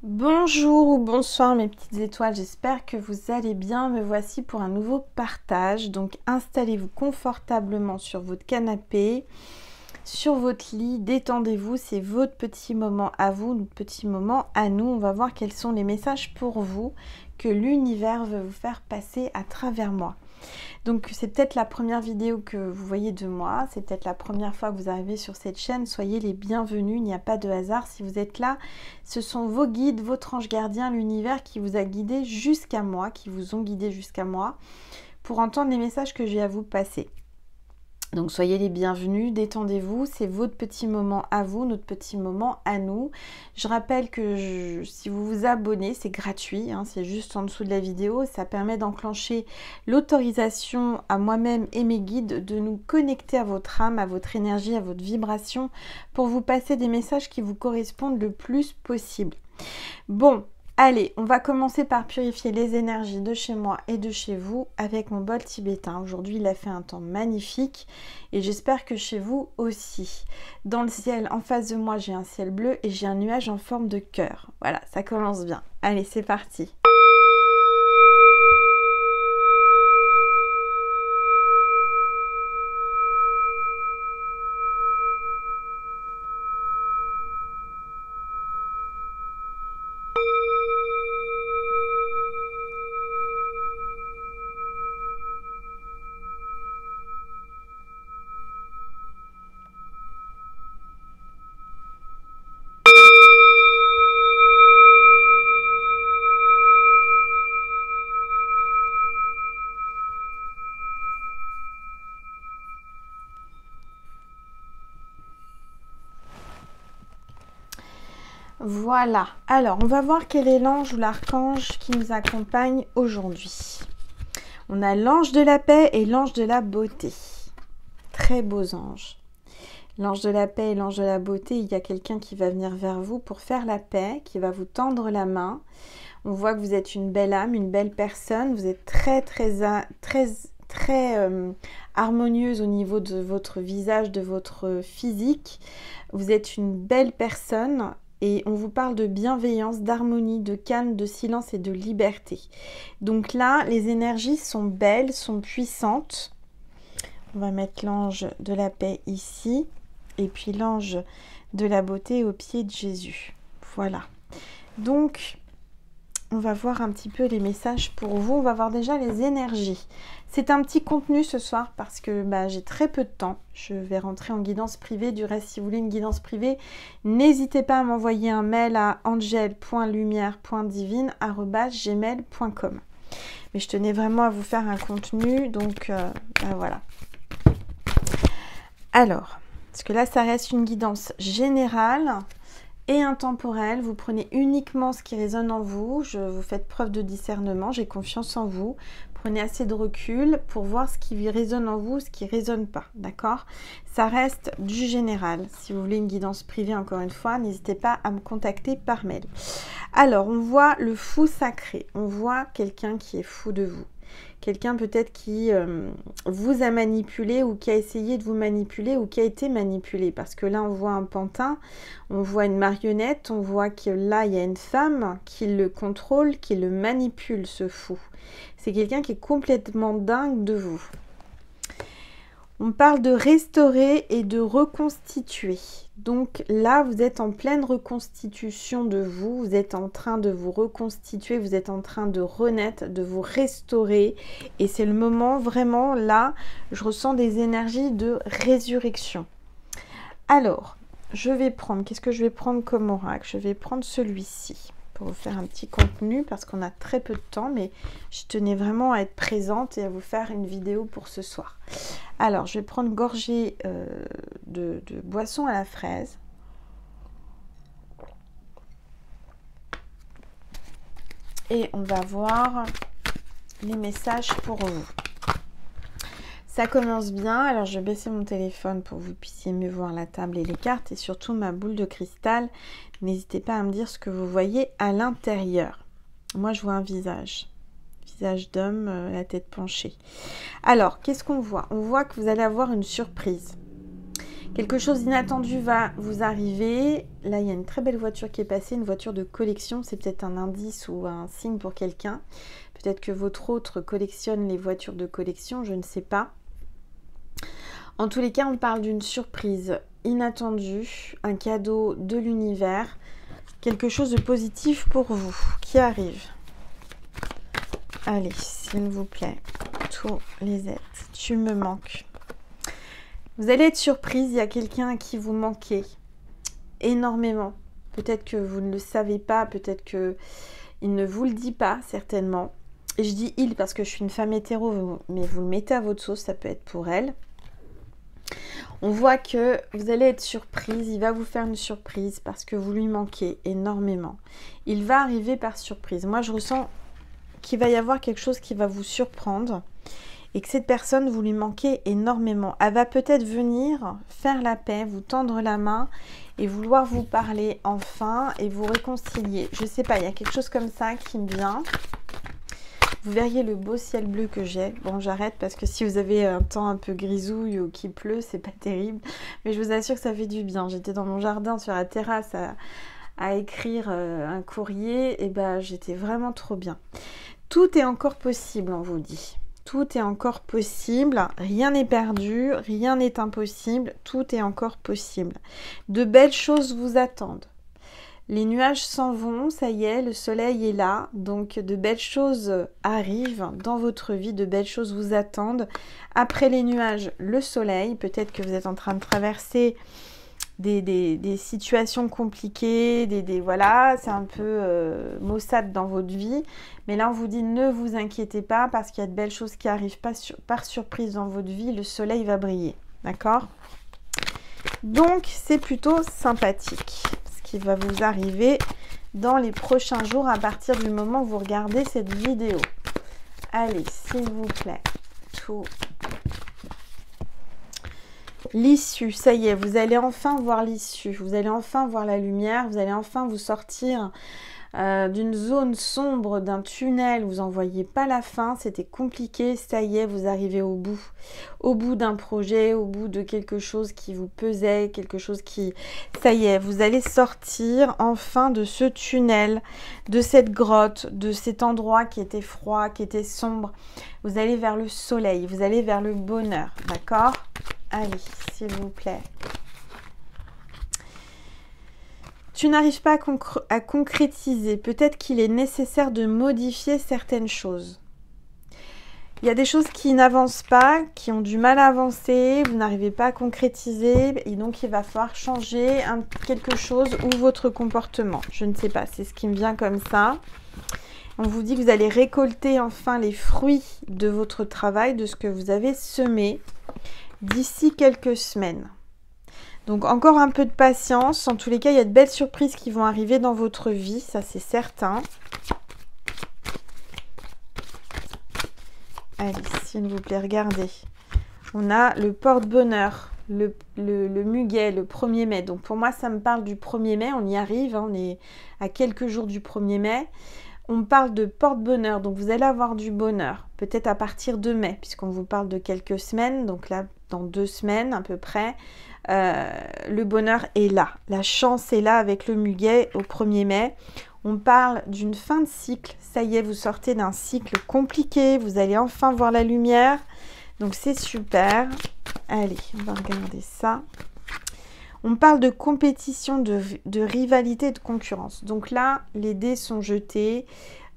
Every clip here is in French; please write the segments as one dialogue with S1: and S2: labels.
S1: Bonjour ou bonsoir mes petites étoiles, j'espère que vous allez bien. Me voici pour un nouveau partage. Donc installez-vous confortablement sur votre canapé, sur votre lit, détendez-vous, c'est votre petit moment à vous, notre petit moment à nous. On va voir quels sont les messages pour vous que l'univers veut vous faire passer à travers moi. Donc c'est peut-être la première vidéo que vous voyez de moi, c'est peut-être la première fois que vous arrivez sur cette chaîne, soyez les bienvenus, il n'y a pas de hasard. Si vous êtes là, ce sont vos guides, votre ange gardien, l'univers qui vous a guidé jusqu'à moi, qui vous ont guidé jusqu'à moi, pour entendre les messages que j'ai à vous passer. Donc soyez les bienvenus, détendez-vous, c'est votre petit moment à vous, notre petit moment à nous. Je rappelle que si vous vous abonnez, c'est gratuit, hein, c'est juste en dessous de la vidéo. Ça permet d'enclencher l'autorisation à moi-même et mes guides de nous connecter à votre âme, à votre énergie, à votre vibration pour vous passer des messages qui vous correspondent le plus possible. Bon, allez, on va commencer par purifier les énergies de chez moi et de chez vous avec mon bol tibétain. Aujourd'hui, il a fait un temps magnifique et j'espère que chez vous aussi. Dans le ciel, en face de moi, j'ai un ciel bleu et j'ai un nuage en forme de cœur. Voilà, ça commence bien. Allez, c'est parti. Voilà, alors on va voir quel est l'ange ou l'archange qui nous accompagne aujourd'hui. On a l'ange de la paix et l'ange de la beauté. Très beaux anges. L'ange de la paix et l'ange de la beauté, il y a quelqu'un qui va venir vers vous pour faire la paix, qui va vous tendre la main. On voit que vous êtes une belle âme, une belle personne. Vous êtes très harmonieuse au niveau de votre visage, de votre physique. Vous êtes une belle personne. Et on vous parle de bienveillance, d'harmonie, de calme, de silence et de liberté. Donc là, les énergies sont belles, sont puissantes. On va mettre l'ange de la paix ici. Et puis l'ange de la beauté au pied de Jésus. Voilà. Donc, on va voir un petit peu les messages pour vous. On va voir déjà les énergies. C'est un petit contenu ce soir parce que j'ai très peu de temps. Je vais rentrer en guidance privée. Du reste, si vous voulez une guidance privée, n'hésitez pas à m'envoyer un mail à angel.lumière.divine@gmail.com. Mais je tenais vraiment à vous faire un contenu, donc voilà. Alors, parce que là, ça reste une guidance générale et intemporelle. Vous prenez uniquement ce qui résonne en vous. Vous faites preuve de discernement. J'ai confiance en vous. Prenez assez de recul pour voir ce qui résonne en vous, ce qui ne résonne pas. D'accord? Ça reste du général. Si vous voulez une guidance privée, encore une fois, n'hésitez pas à me contacter par mail. Alors, on voit le fou sacré. On voit quelqu'un qui est fou de vous. Quelqu'un peut-être qui vous a manipulé ou qui a essayé de vous manipuler ou qui a été manipulé. Parce que là, on voit un pantin, on voit une marionnette, on voit que là, il y a une femme qui le contrôle, qui le manipule, ce fou. C'est quelqu'un qui est complètement dingue de vous. On parle de restaurer et de reconstituer. Donc là, vous êtes en pleine reconstitution de vous. Vous êtes en train de vous reconstituer. Vous êtes en train de renaître, de vous restaurer. Et c'est le moment, vraiment, là, je ressens des énergies de résurrection. Alors, je vais prendre, qu'est-ce que je vais prendre comme oracle? Je vais prendre celui-ci pour vous faire un petit contenu parce qu'on a très peu de temps, mais je tenais vraiment à être présente et à vous faire une vidéo pour ce soir. Alors, je vais prendre une gorgée de boisson à la fraise. Et on va voir les messages pour vous. Ça commence bien. Alors, je vais baisser mon téléphone pour que vous puissiez mieux voir la table et les cartes et surtout ma boule de cristal. N'hésitez pas à me dire ce que vous voyez à l'intérieur. Moi, je vois un visage. Visage d'homme, la tête penchée. Alors, qu'est-ce qu'on voit? On voit que vous allez avoir une surprise. Quelque chose d'inattendu va vous arriver. Là, il y a une très belle voiture qui est passée, une voiture de collection. C'est peut-être un indice ou un signe pour quelqu'un. Peut-être que votre autre collectionne les voitures de collection, je ne sais pas. En tous les cas, on parle d'une surprise inattendue, un cadeau de l'univers, quelque chose de positif pour vous qui arrive. Allez, s'il vous plaît, tous les êtres, tu me manques. Vous allez être surprise, il y a quelqu'un à qui vous manquez énormément. Peut-être que vous ne le savez pas, peut-être qu'il ne vous le dit pas, certainement. Et je dis il parce que je suis une femme hétéro, mais vous le mettez à votre sauce, ça peut être pour elle. On voit que vous allez être surprise, il va vous faire une surprise parce que vous lui manquez énormément. Il va arriver par surprise. Moi, je ressens qu'il va y avoir quelque chose qui va vous surprendre et que cette personne, vous lui manquez énormément. Elle va peut-être venir faire la paix, vous tendre la main et vouloir vous parler enfin et vous réconcilier. Je ne sais pas, il y a quelque chose comme ça qui me vient. Vous verriez le beau ciel bleu que j'ai. Bon, j'arrête parce que si vous avez un temps un peu grisouille ou qu'il pleut, c'est pas terrible. Mais je vous assure que ça fait du bien. J'étais dans mon jardin sur la terrasse à écrire un courrier. Et ben, j'étais vraiment trop bien. Tout est encore possible, on vous dit. Tout est encore possible. Rien n'est perdu. Rien n'est impossible. Tout est encore possible. De belles choses vous attendent. Les nuages s'en vont, ça y est, le soleil est là, donc de belles choses arrivent dans votre vie, de belles choses vous attendent. Après les nuages, le soleil, peut-être que vous êtes en train de traverser des situations compliquées, voilà, c'est un peu maussade dans votre vie. Mais là, on vous dit ne vous inquiétez pas parce qu'il y a de belles choses qui arrivent par surprise dans votre vie, le soleil va briller, d'accord? Donc, c'est plutôt sympathique qui va vous arriver dans les prochains jours à partir du moment où vous regardez cette vidéo. Allez, s'il vous plaît, tout. L'issue, ça y est, vous allez enfin voir l'issue, vous allez enfin voir la lumière, vous allez enfin vous sortir d'une zone sombre, d'un tunnel, vous n'en voyez pas la fin, c'était compliqué, ça y est, vous arrivez au bout d'un projet, au bout de quelque chose qui vous pesait, quelque chose qui... Ça y est, vous allez sortir enfin de ce tunnel, de cette grotte, de cet endroit qui était froid, qui était sombre. Vous allez vers le soleil, vous allez vers le bonheur, d'accord? Allez, s'il vous plaît. Tu n'arrives pas à concrétiser. Peut-être qu'il est nécessaire de modifier certaines choses. Il y a des choses qui n'avancent pas, qui ont du mal à avancer. Vous n'arrivez pas à concrétiser. Et donc, il va falloir changer quelque chose ou votre comportement. Je ne sais pas, c'est ce qui me vient comme ça. On vous dit que vous allez récolter enfin les fruits de votre travail, de ce que vous avez semé d'ici quelques semaines. Donc encore un peu de patience. En tous les cas, il y a de belles surprises qui vont arriver dans votre vie, ça c'est certain. Allez, s'il vous plaît, regardez. On a le porte-bonheur, le muguet, le 1er mai. Donc pour moi, ça me parle du 1er mai. On y arrive, hein, on est à quelques jours du 1er mai. On parle de porte-bonheur, donc vous allez avoir du bonheur. Peut-être à partir de mai, puisqu'on vous parle de quelques semaines. Donc là, dans 2 semaines à peu près. Le bonheur est là, la chance est là avec le muguet au 1er mai. On parle d'une fin de cycle, ça y est, vous sortez d'un cycle compliqué, vous allez enfin voir la lumière, donc c'est super. Allez, on va regarder ça. On parle de compétition, de rivalité, de concurrence. Donc là, les dés sont jetés,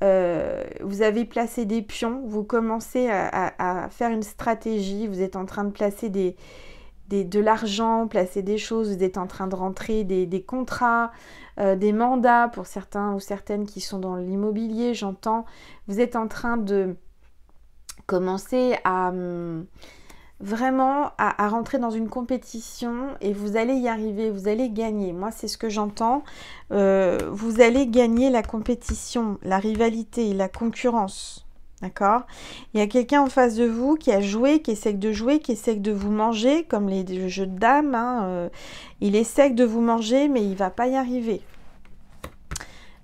S1: vous avez placé des pions, vous commencez à faire une stratégie, vous êtes en train de placer de l'argent, placer des choses, vous êtes en train de rentrer des contrats, des mandats pour certains ou certaines qui sont dans l'immobilier, j'entends. Vous êtes en train de commencer à vraiment à rentrer dans une compétition et vous allez y arriver, vous allez gagner. Moi, c'est ce que j'entends. Vous allez gagner la compétition, la rivalité, la concurrence. D'accord? Il y a quelqu'un en face de vous qui a joué, qui essaie de jouer, qui essaie de vous manger, comme les jeux de dames. Hein, il essaie de vous manger, mais il ne va pas y arriver.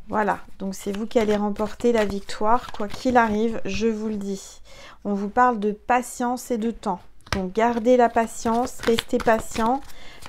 S1: Voilà, donc c'est vous qui allez remporter la victoire, quoi qu'il arrive, je vous le dis. On vous parle de patience et de temps. Donc gardez la patience, restez patient,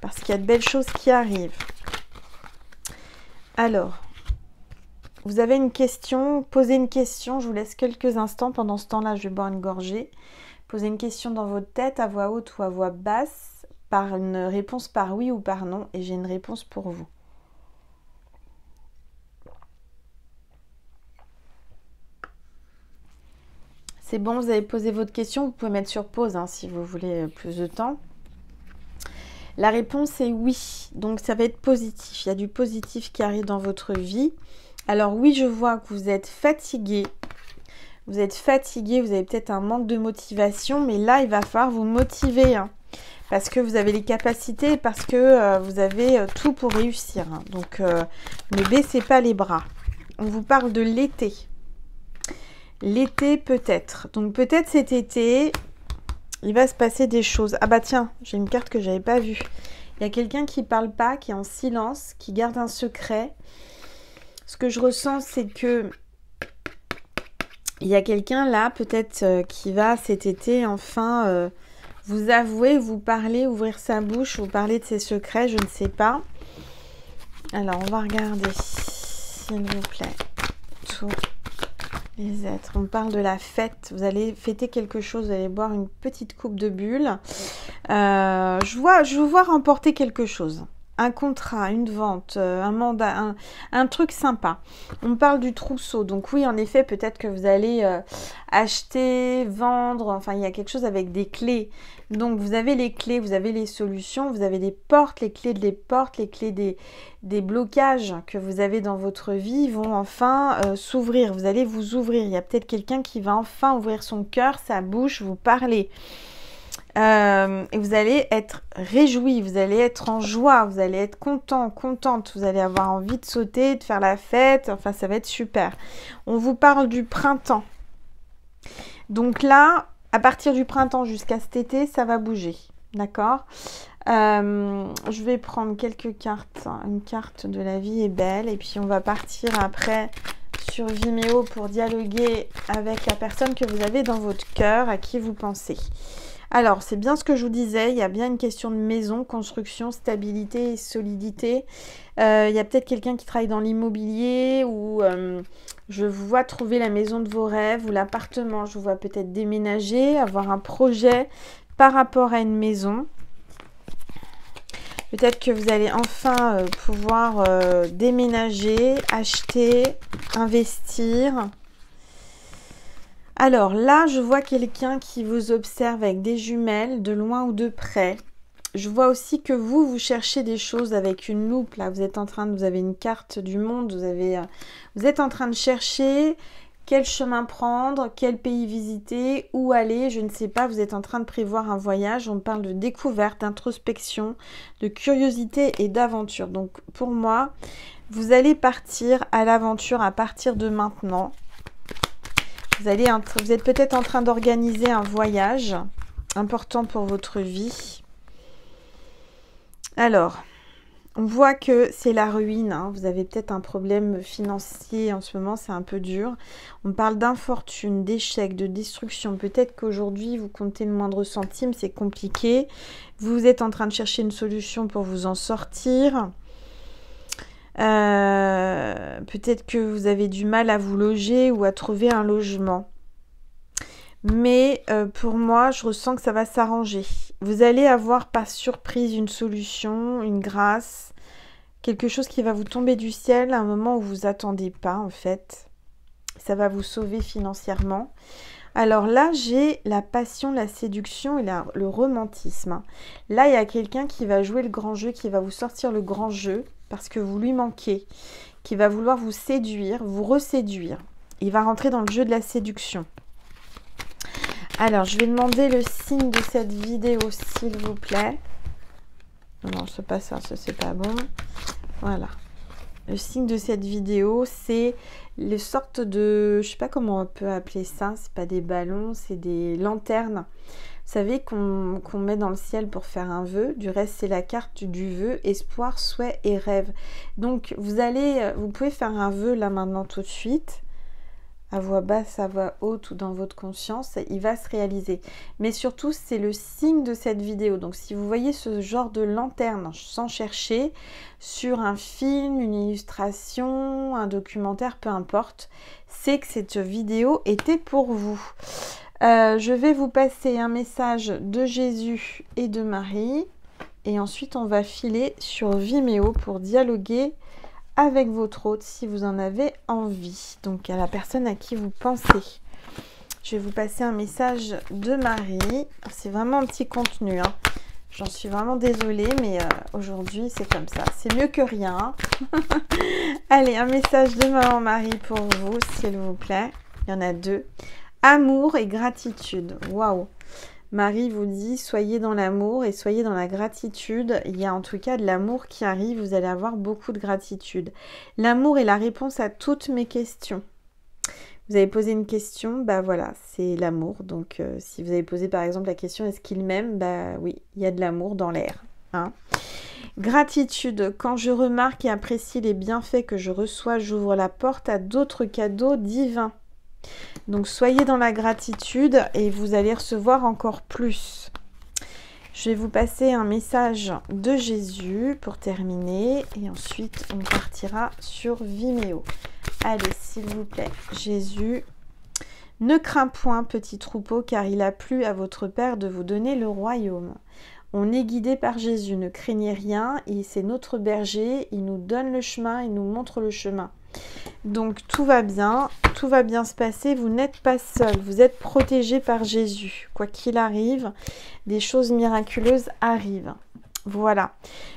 S1: parce qu'il y a de belles choses qui arrivent. Alors, vous avez une question, posez une question, je vous laisse quelques instants. Pendant ce temps-là, je vais boire une gorgée. Posez une question dans votre tête, à voix haute ou à voix basse, par une réponse par oui ou par non, et j'ai une réponse pour vous. C'est bon, vous avez posé votre question, vous pouvez mettre sur pause hein, si vous voulez plus de temps. La réponse est oui, donc ça va être positif. Il y a du positif qui arrive dans votre vie. Alors oui, je vois que vous êtes fatigué. Vous êtes fatigué, vous avez peut-être un manque de motivation, mais là, il va falloir vous motiver. Hein, parce que vous avez les capacités, parce que vous avez tout pour réussir. Hein, donc, ne baissez pas les bras. On vous parle de l'été. L'été peut-être. Donc peut-être cet été, il va se passer des choses. Ah bah tiens, j'ai une carte que j'avais pas vue. Il y a quelqu'un qui parle pas, qui est en silence, qui garde un secret. Ce que je ressens, c'est que il y a quelqu'un là, peut-être qui va cet été enfin vous avouer, vous parler, ouvrir sa bouche, vous parler de ses secrets, je ne sais pas. Alors, on va regarder, s'il vous plaît, tous les êtres. On parle de la fête. Vous allez fêter quelque chose, vous allez boire une petite coupe de bulle. Je vous vois remporter quelque chose. Un contrat, une vente, un mandat, un truc sympa. On parle du trousseau. Donc oui, en effet, peut-être que vous allez acheter, vendre. Enfin, il y a quelque chose avec des clés. Donc vous avez les clés, vous avez les solutions, vous avez des portes, les clés des portes, les clés des blocages que vous avez dans votre vie vont enfin s'ouvrir. Vous allez vous ouvrir. Il y a peut-être quelqu'un qui va enfin ouvrir son cœur, sa bouche, vous parler. Et vous allez être réjoui, vous allez être en joie, vous allez être content, contente, vous allez avoir envie de sauter, de faire la fête, enfin ça va être super. On vous parle du printemps. Donc là, à partir du printemps jusqu'à cet été, ça va bouger, d'accord ? Je vais prendre quelques cartes, une carte de la vie est belle, et puis on va partir après sur Vimeo pour dialoguer avec la personne que vous avez dans votre cœur, à qui vous pensez. Alors, c'est bien ce que je vous disais, il y a bien une question de maison, construction, stabilité et solidité. Il y a peut-être quelqu'un qui travaille dans l'immobilier ou je vous vois trouver la maison de vos rêves ou l'appartement. Je vous vois peut-être déménager, avoir un projet par rapport à une maison. Peut-être que vous allez enfin pouvoir déménager, acheter, investir. Alors là, je vois quelqu'un qui vous observe avec des jumelles, de loin ou de près. Je vois aussi que vous cherchez des choses avec une loupe. Là, vous êtes en train de, vous avez une carte du monde, vous êtes en train de chercher quel chemin prendre, quel pays visiter, où aller, je ne sais pas. Vous êtes en train de prévoir un voyage. On parle de découverte, d'introspection, de curiosité et d'aventure. Donc pour moi, vous allez partir à l'aventure à partir de maintenant. Vous êtes peut-être en train d'organiser un voyage important pour votre vie. Alors, on voit que c'est la ruine. Hein. Vous avez peut-être un problème financier en ce moment, c'est un peu dur. On parle d'infortune, d'échec, de destruction. Peut-être qu'aujourd'hui, vous comptez le moindre centime, c'est compliqué. Vous êtes en train de chercher une solution pour vous en sortir. Peut-être que vous avez du mal à vous loger ou à trouver un logement. Mais pour moi, je ressens que ça va s'arranger. Vous allez avoir par surprise une solution, une grâce, quelque chose qui va vous tomber du ciel à un moment où vous vous attendez pas en fait. Ça va vous sauver financièrement. Alors là, j'ai la passion, la séduction et le romantisme. Là, il y a quelqu'un qui va jouer le grand jeu, qui va vous sortir le grand jeu parce que vous lui manquez, qui va vouloir vous séduire, vous reséduire. Il va rentrer dans le jeu de la séduction. Alors, je vais demander le signe de cette vidéo, s'il vous plaît. Non, c'est pas ça, ça c'est pas bon. Voilà. Le signe de cette vidéo, c'est les sortes de... Je sais pas comment on peut appeler ça. C'est pas des ballons, c'est des lanternes. Vous savez qu'on met dans le ciel pour faire un vœu. Du reste, c'est la carte du vœu, espoir, souhait et rêve. Donc, vous pouvez faire un vœu là maintenant tout de suite. à voix basse, à voix haute ou dans votre conscience, il va se réaliser. Mais surtout, c'est le signe de cette vidéo. Donc, si vous voyez ce genre de lanterne sans chercher, sur un film, une illustration, un documentaire, peu importe, c'est que cette vidéo était pour vous. Je vais vous passer un message de Jésus et de Marie. Et ensuite, on va filer sur Vimeo pour dialoguer avec votre hôte si vous en avez envie. Donc, à la personne à qui vous pensez. Je vais vous passer un message de Marie. C'est vraiment un petit contenu. Hein. J'en suis vraiment désolée, mais aujourd'hui, c'est comme ça. C'est mieux que rien. Allez, un message de Maman Marie pour vous, s'il vous plaît. Il y en a 2. Amour et gratitude. Waouh! Marie vous dit, soyez dans l'amour et soyez dans la gratitude. Il y a en tout cas de l'amour qui arrive, vous allez avoir beaucoup de gratitude. L'amour est la réponse à toutes mes questions. Vous avez posé une question, bah voilà, c'est l'amour. Donc si vous avez posé par exemple la question, est-ce qu'il m'aime? Bah oui, il y a de l'amour dans l'air. Hein. Gratitude, quand je remarque et apprécie les bienfaits que je reçois, j'ouvre la porte à d'autres cadeaux divins. Donc, soyez dans la gratitude et vous allez recevoir encore plus. Je vais vous passer un message de Jésus pour terminer. Et ensuite, on partira sur Vimeo. Allez, s'il vous plaît, Jésus. Ne crains point, petit troupeau, car il a plu à votre Père de vous donner le royaume. On est guidé par Jésus, ne craignez rien. C'est notre berger, il nous donne le chemin, il nous montre le chemin. Donc tout va bien se passer, vous n'êtes pas seul, vous êtes protégé par Jésus. Quoi qu'il arrive, des choses miraculeuses arrivent. Voilà,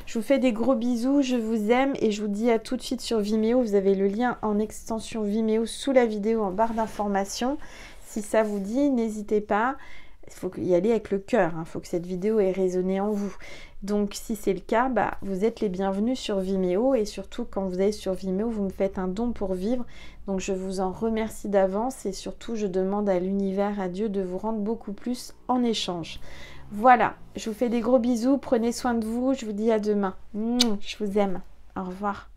S1: je vous fais des gros bisous, je vous aime et je vous dis à tout de suite sur Vimeo. Vous avez le lien en extension Vimeo sous la vidéo en barre d'information. Si ça vous dit, n'hésitez pas. Il faut y aller avec le cœur, il faut que cette vidéo ait résonné en vous. Donc si c'est le cas, bah, vous êtes les bienvenus sur Vimeo et surtout quand vous allez sur Vimeo, vous me faites un don pour vivre. Donc je vous en remercie d'avance et surtout je demande à l'univers, à Dieu de vous rendre beaucoup plus en échange. Voilà, je vous fais des gros bisous, prenez soin de vous, je vous dis à demain. Je vous aime, au revoir.